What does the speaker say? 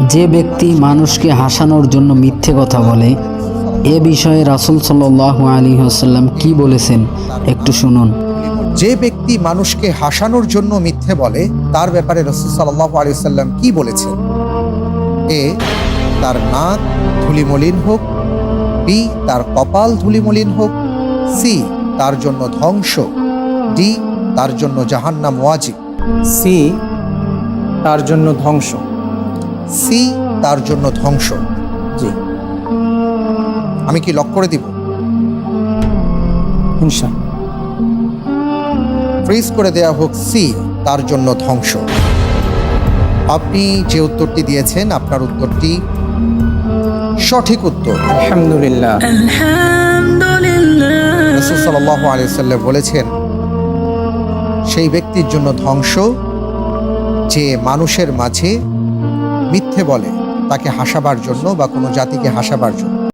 যে ব্যক্তি মানুষকে হাসানোর জন্য মিথ্যে কথা বলে, এ বিষয়ে রাসূল সাল্লাল্লাহু আলাইহি ওয়াসাল্লাম কি বলেছেন একটু শুনুন। যে ব্যক্তি মানুষকে হাসানোর জন্য মিথ্যে বলে তার ব্যাপারে রাসূল সাল্লাল্লাহু আলাইহি ওয়াসাল্লাম কি বলেছেন? এ, তার নাক ধুলিমলিন হোক। বি, তার কপাল ধুলিমলিন হোক। সি, তার জন্য ধ্বংস। ডি, তার জন্য জাহান্নাম ওয়াজিব। সি, তার জন্য ধ্বংস। সি, তার জন্য ধ্বংস। জি, আমি কি লক করে দিব? ইনশাআল্লাহ। ফ্রিজ করে দেয়া হোক সি, তার জন্য ধ্বংস। আপনি যে উত্তরটি দিয়েছেন আপনার উত্তরটি সঠিক উত্তর। আলহামদুলিল্লাহ। রাসূল সাল্লাল্লাহু আলাইহি ওয়াসাল্লাম বলেছেন, সেই ব্যক্তির জন্য ধ্বংস যে মানুষের মাঝে মিথ্যে বলে তাকে হাসাবার জন্য বা কোনো জাতিকে হাসাবার জন্য।